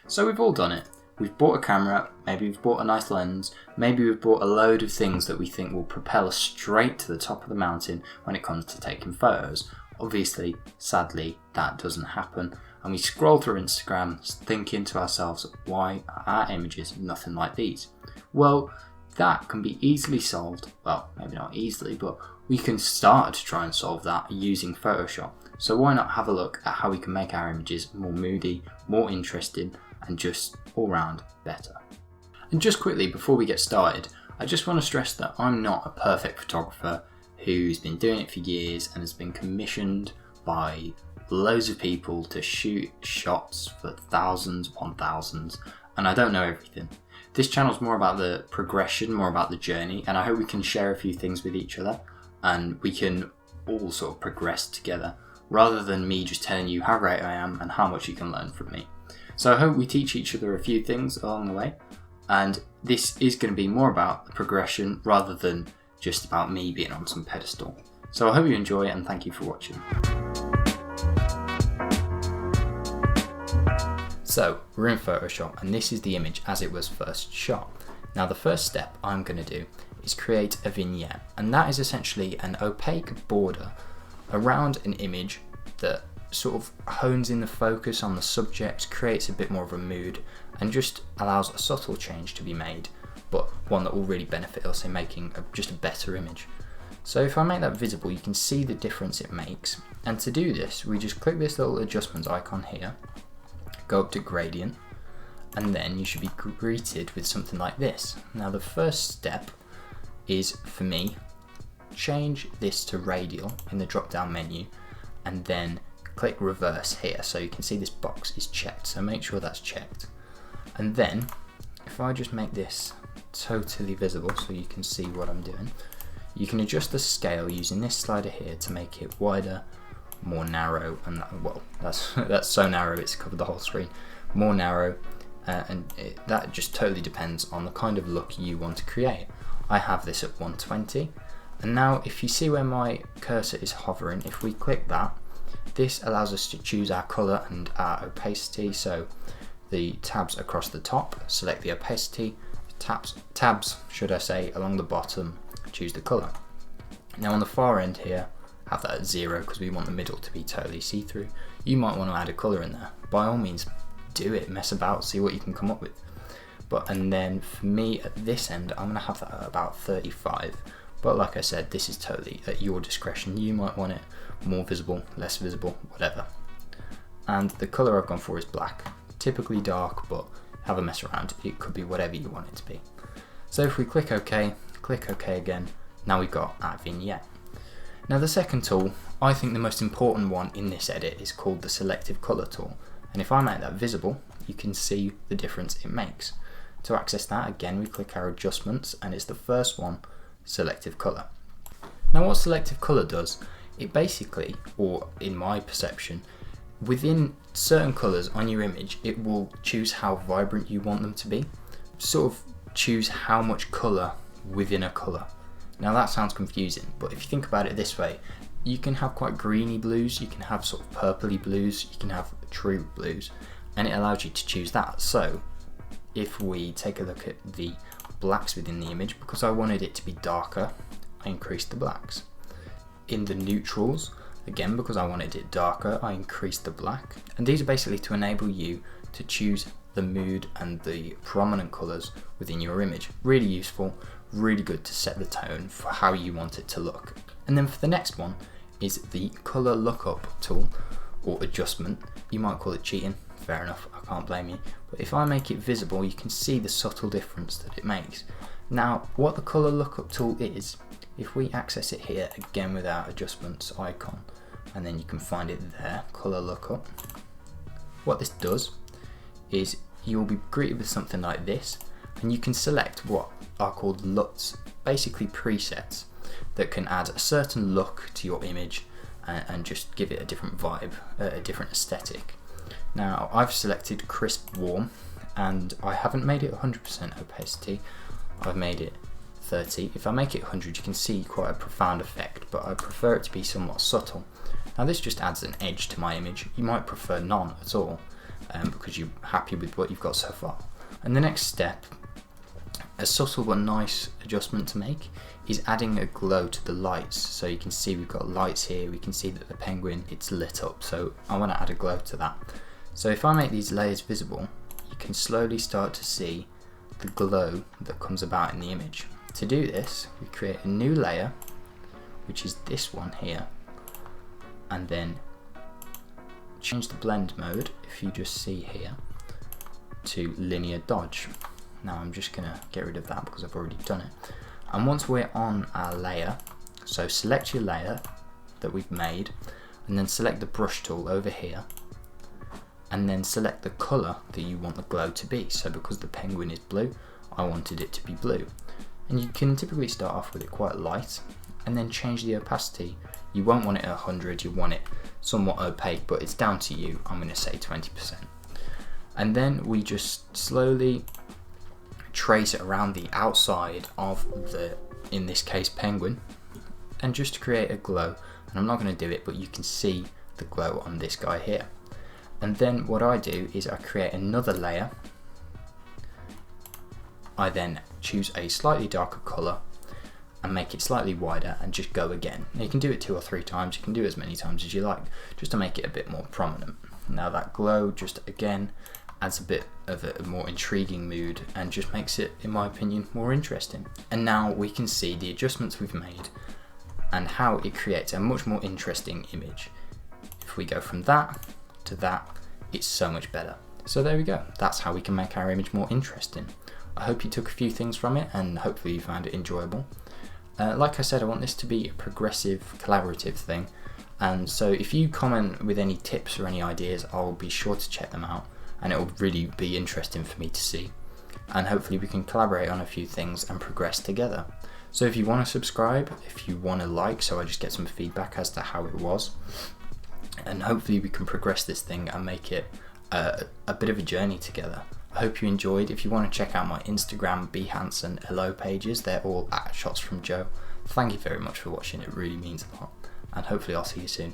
So we've all done it. We've bought a camera, maybe we've bought a nice lens, maybe we've bought a load of things that we think will propel us straight to the top of the mountain when it comes to taking photos. Obviously, sadly, that doesn't happen, and we scroll through Instagram thinking to ourselves, why are our images nothing like these? Well, that can be easily solved. Well, maybe not easily, but we can start to try and solve that using Photoshop. So why not have a look at how we can make our images more moody, more interesting, and just all round better. And just quickly before we get started, I just want to stress that I'm not a perfect photographer who's been doing it for years and has been commissioned by loads of people to shoot shots for thousands upon thousands, and I don't know everything. This channel's more about the progression, more about the journey, and I hope we can share a few things with each other and we can all sort of progress together rather than me just telling you how great I am and how much you can learn from me. So I hope we teach each other a few things along the way, and this is going to be more about the progression rather than just about me being on some pedestal. So I hope you enjoy and thank you for watching. So we're in Photoshop and this is the image as it was first shot. Now the first step I'm going to do is create a vignette, and that is essentially an opaque border around an image that sort of hones in the focus on the subject, creates a bit more of a mood, and just allows a subtle change to be made, but one that will really benefit us in making just a better image. So if I make that visible, you can see the difference it makes, and to do this we just click this little adjustment icon here, go up to gradient, and then you should be greeted with something like this. Now the first step is, for me, change this to radial in the drop down menu, and then click reverse here so you can see this box is checked, so make sure that's checked. And then if I just make this totally visible so you can see what I'm doing, you can adjust the scale using this slider here to make it wider, more narrow, and that's so narrow it's covered the whole screen, more narrow, that just totally depends on the kind of look you want to create. I have this at 120, and now if you see where my cursor is hovering, if we click that, this allows us to choose our colour and our opacity. So the tabs across the top, select the opacity, tabs should I say, along the bottom, choose the colour. Now on the far end here, have that at 0 because we want the middle to be totally see-through. You might want to add a colour in there. By all means, do it, mess about, see what you can come up with. And then for me at this end, I'm going to have that at about 35. But like I said, this is totally at your discretion. You might want it more visible, less visible, whatever. And the colour I've gone for is black. Typically dark, but have a mess around. It could be whatever you want it to be. So if we click OK again, now we've got our vignette. Now the second tool, I think the most important one in this edit, is called the selective colour tool. And if I make that visible, you can see the difference it makes. To access that, again, we click our adjustments, and it's the first one, selective colour. Now what selective colour does, it basically, or in my perception, within certain colours on your image, it will choose how vibrant you want them to be, sort of choose how much colour within a colour. Now that sounds confusing, but if you think about it this way, you can have quite greeny blues, you can have sort of purpley blues, you can have true blues, and it allows you to choose that. So if we take a look at the blacks within the image, because I wanted it to be darker, I increased the blacks. In the neutrals, again, because I wanted it darker, I increased the black. And these are basically to enable you to choose the mood and the prominent colours within your image. Really useful, really good to set the tone for how you want it to look. And then for the next one is the colour lookup tool, or adjustment. You might call it cheating, fair enough, I can't blame you. But if I make it visible, you can see the subtle difference that it makes. Now, what the colour lookup tool is, if we access it here, again with our adjustments icon, and then you can find it there, colour lookup. What this does is you'll be greeted with something like this, and you can select what are called LUTs, basically presets that can add a certain look to your image and just give it a different vibe, a different aesthetic. Now I've selected crisp warm, and I haven't made it 100% opacity, I've made it 30. If I make it 100, you can see quite a profound effect, but I prefer it to be somewhat subtle. Now this just adds an edge to my image. You might prefer none at all. because you're happy with what you've got so far. And the next step, a subtle but nice adjustment to make, is adding a glow to the lights. So you can see we've got lights here, we can see that the penguin, it's lit up, so I want to add a glow to that. So if I make these layers visible, you can slowly start to see the glow that comes about in the image. To do this, we create a new layer, which is this one here, and then change the blend mode, if you just see here, to linear dodge. Now I'm just going to get rid of that because I've already done it. And once we're on our layer, so select your layer that we've made, and then select the brush tool over here, and then select the colour that you want the glow to be. So because the penguin is blue, I wanted it to be blue. And you can typically start off with it quite light, and then change the opacity. You won't want it at 100, you want it somewhat opaque, but it's down to you. I'm going to say 20%. And then we just slowly trace it around the outside of the, in this case, penguin, and just to create a glow. And I'm not going to do it, but you can see the glow on this guy here. And then what I do is I create another layer. I then choose a slightly darker colour and make it slightly wider and just go again. Now you can do it 2 or 3 times, you can do it as many times as you like, just to make it a bit more prominent. Now that glow just again adds a bit of a more intriguing mood and just makes it, in my opinion, more interesting. And now we can see the adjustments we've made and how it creates a much more interesting image. If we go from that to that, it's so much better. So there we go, that's how we can make our image more interesting. I hope you took a few things from it and hopefully you found it enjoyable. Like I said, I want this to be a progressive, collaborative thing, and so if you comment with any tips or any ideas, I'll be sure to check them out, and it will really be interesting for me to see, and hopefully we can collaborate on a few things and progress together. So if you want to subscribe, if you want to like, so I just get some feedback as to how it was, and hopefully we can progress this thing and make it a bit of a journey together. I hope you enjoyed. If you want to check out my Instagram, Behance and LO pages, they're all at Shots from Joe. Thank you very much for watching, it really means a lot, and hopefully I'll see you soon.